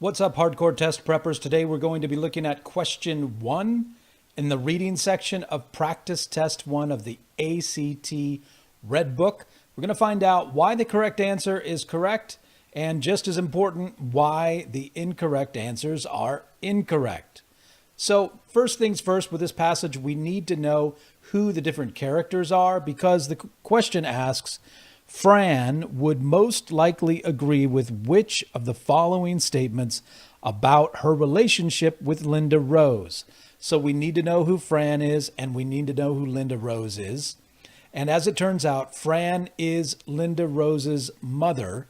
What's up, hardcore test preppers? Today we're going to be looking at question 1 in the reading section of practice test 1 of the ACT Red Book. We're going to find out why the correct answer is correct, and just as important, why the incorrect answers are incorrect. So first things first, with this passage, we need to know who the different characters are, because the question asks, Fran would most likely agree with which of the following statements about her relationship with Linda Rose. So we need to know who Fran is, and we need to know who Linda Rose is. And as it turns out, Fran is Linda Rose's mother,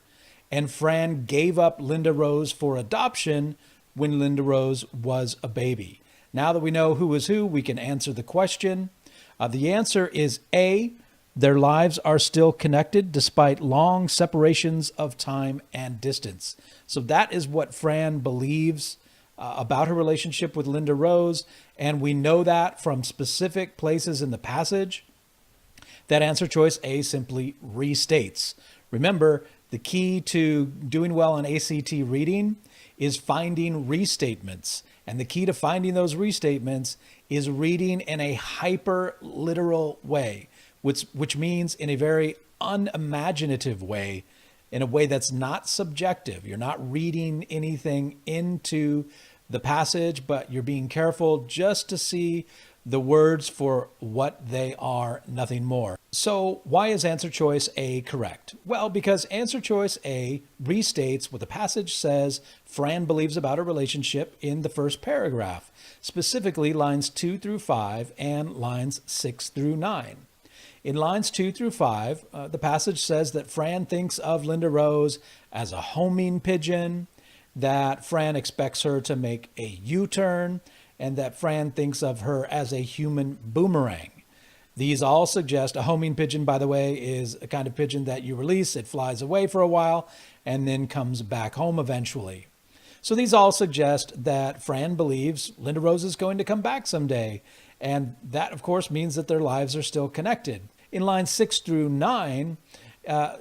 and Fran gave up Linda Rose for adoption when Linda Rose was a baby. Now that we know who is who, we can answer the question. The answer is A. Their lives are still connected despite long separations of time and distance. So that is what Fran believes about her relationship with Linda Rose, and we know that from specific places in the passage. That answer choice A simply restates. Remember, the key to doing well on ACT reading is finding restatements. And the key to finding those restatements is reading in a hyper-literal way, which means in a very unimaginative way, in a way that's not subjective. You're not reading anything into the passage, but you're being careful just to see the words for what they are, nothing more. So why is answer choice A correct? Well, because answer choice A restates what the passage says Fran believes about her relationship in the first paragraph, specifically lines 2 through 5 and lines 6 through 9. In lines 2 through 5, the passage says that Fran thinks of Linda Rose as a homing pigeon, that Fran expects her to make a U-turn, and that Fran thinks of her as a human boomerang. These all suggest a homing pigeon, by the way, is a kind of pigeon that you release, it flies away for a while, and then comes back home eventually. So these all suggest that Fran believes Linda Rose is going to come back someday. And that, of course, means that their lives are still connected. In lines 6 through 9,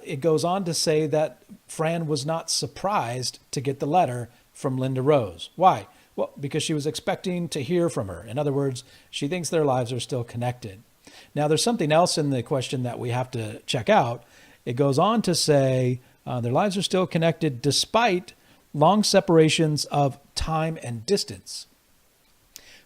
it goes on to say that Fran was not surprised to get the letter from Linda Rose. Why? Well, because she was expecting to hear from her. In other words, she thinks their lives are still connected. Now, there's something else in the question that we have to check out. It goes on to say their lives are still connected despite long separations of time and distance.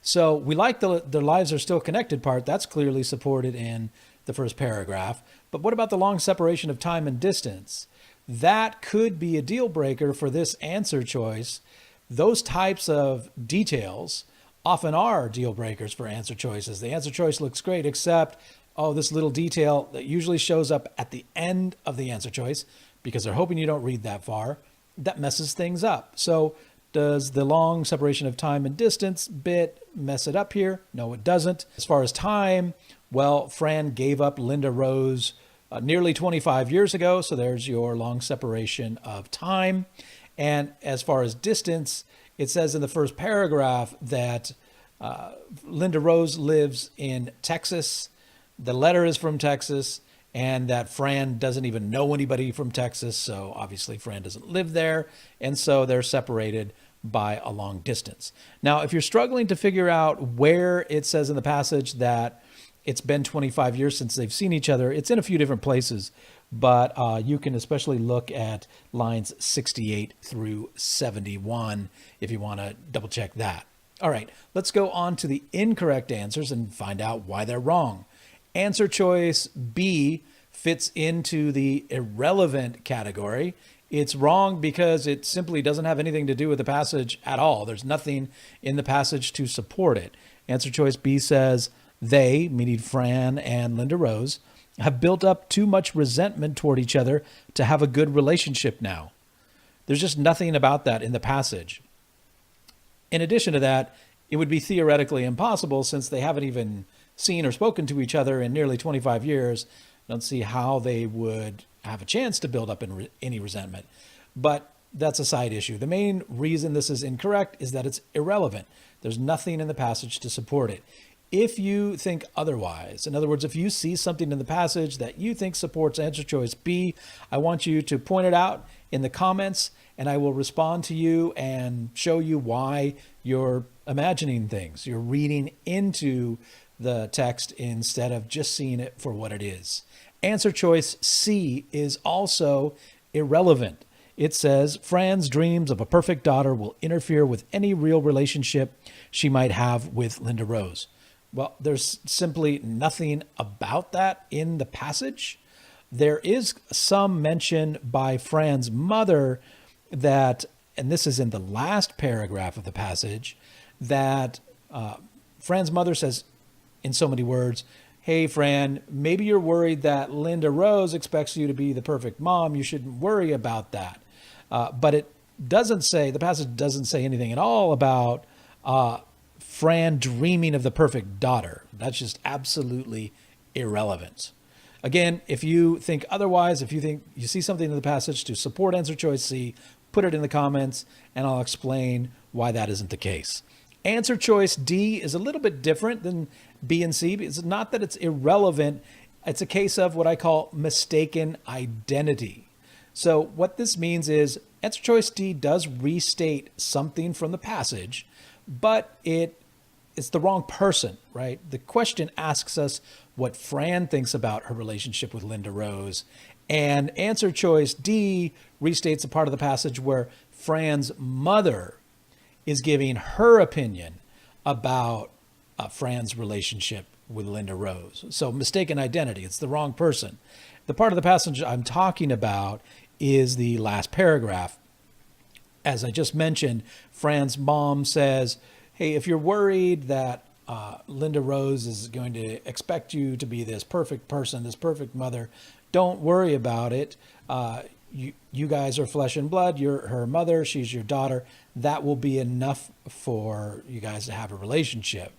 So we like their lives are still connected part. That's clearly supported in the first paragraph. But what about the long separation of time and distance? That could be a deal breaker for this answer choice. Those types of details often are deal breakers for answer choices. The answer choice looks great, except, this little detail that usually shows up at the end of the answer choice, because they're hoping you don't read that far, that messes things up. So does the long separation of time and distance bit mess it up here? No, it doesn't. As far as time, well, Fran gave up Linda Rose nearly 25 years ago, so there's your long separation of time. And as far as distance, it says in the first paragraph that Linda Rose lives in Texas. The letter is from Texas, and that Fran doesn't even know anybody from Texas, so obviously Fran doesn't live there, and so they're separated by a long distance. Now, if you're struggling to figure out where it says in the passage that it's been 25 years since they've seen each other, it's in a few different places, but you can especially look at lines 68 through 71 if you want to double check that. All right, let's go on to the incorrect answers and find out why they're wrong. Answer choice B fits into the irrelevant category. It's wrong because it simply doesn't have anything to do with the passage at all. There's nothing in the passage to support it. Answer choice B says they, meaning Fran and Linda Rose, have built up too much resentment toward each other to have a good relationship now. There's just nothing about that in the passage. In addition to that, it would be theoretically impossible since they haven't even seen or spoken to each other in nearly 25 years. I don't see how they would have a chance to build up any resentment. But that's a side issue. The main reason this is incorrect is that it's irrelevant. There's nothing in the passage to support it. If you think otherwise, in other words, if you see something in the passage that you think supports answer choice B, I want you to point it out in the comments and I will respond to you and show you why you're imagining things. You're reading into the text instead of just seeing it for what it is. Answer choice C is also irrelevant. It says, Fran's dreams of a perfect daughter will interfere with any real relationship she might have with Linda Rose. Well, there's simply nothing about that in the passage. There is some mention by Fran's mother that, and this is in the last paragraph of the passage, that Fran's mother says in so many words, hey, Fran, maybe you're worried that Linda Rose expects you to be the perfect mom. You shouldn't worry about that. But it doesn't say, the passage doesn't say anything at all about Fran dreaming of the perfect daughter. That's just absolutely irrelevant. Again, if you think otherwise, if you think you see something in the passage to support answer choice C, put it in the comments and I'll explain why that isn't the case. Answer choice D is a little bit different than B and C. It's not that it's irrelevant. It's a case of what I call mistaken identity. So what this means is answer choice D does restate something from the passage, but it's the wrong person, right? The question asks us what Fran thinks about her relationship with Linda Rose, and answer choice D restates a part of the passage where Fran's mother is giving her opinion about Fran's relationship with Linda Rose. So mistaken identity, it's the wrong person. The part of the passage I'm talking about is the last paragraph. As I just mentioned, Fran's mom says, hey, if you're worried that Linda Rose is going to expect you to be this perfect person, this perfect mother, don't worry about it. You guys are flesh and blood. You're her mother. She's your daughter. That will be enough for you guys to have a relationship.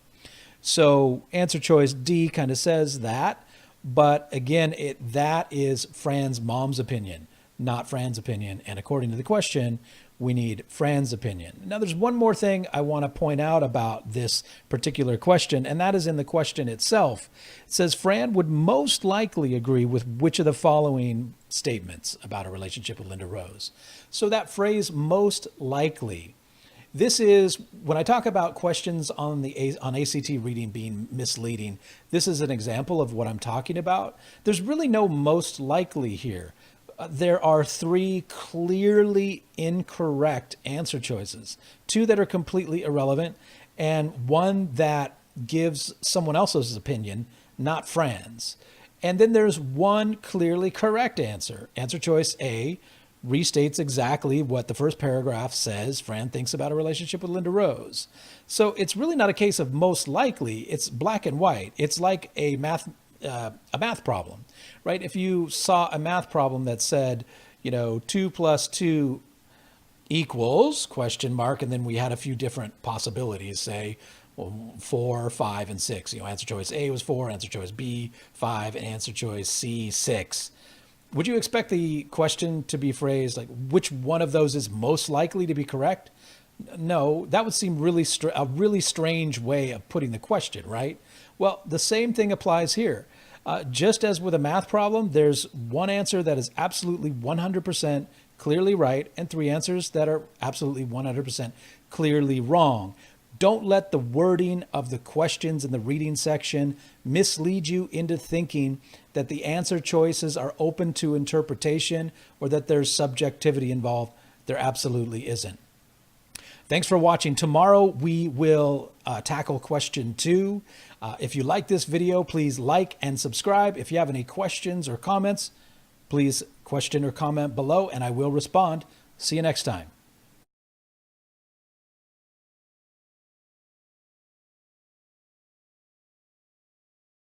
So answer choice D kind of says that. But again, that is Fran's mom's opinion, not Fran's opinion. And according to the question, we need Fran's opinion. Now, there's one more thing I want to point out about this particular question, and that is in the question itself. It says Fran would most likely agree with which of the following statements about a relationship with Linda Rose. So that phrase, most likely, this is, when I talk about questions on ACT reading being misleading, this is an example of what I'm talking about. There's really no most likely here. There are 3 clearly incorrect answer choices, 2 that are completely irrelevant, and 1 that gives someone else's opinion, not Fran's. And then there's 1 clearly correct answer. Answer choice A restates exactly what the first paragraph says Fran thinks about a relationship with Linda Rose. So it's really not a case of most likely, it's black and white. It's like a math problem, right? If you saw a math problem that said, 2 plus 2 equals question mark, and then we had a few different possibilities, say 4, 5, and 6. Answer choice A was 4, answer choice B 5, and answer choice C 6. Would you expect the question to be phrased like, which one of those is most likely to be correct? No, that would seem a really strange way of putting the question, right? Well, the same thing applies here. Just as with a math problem, there's 1 answer that is absolutely 100% clearly right and 3 answers that are absolutely 100% clearly wrong. Don't let the wording of the questions in the reading section mislead you into thinking that the answer choices are open to interpretation or that there's subjectivity involved. There absolutely isn't. Thanks for watching. Tomorrow we will tackle question 2. If you like this video, please like and subscribe. If you have any questions or comments, please question or comment below and I will respond. See you next time.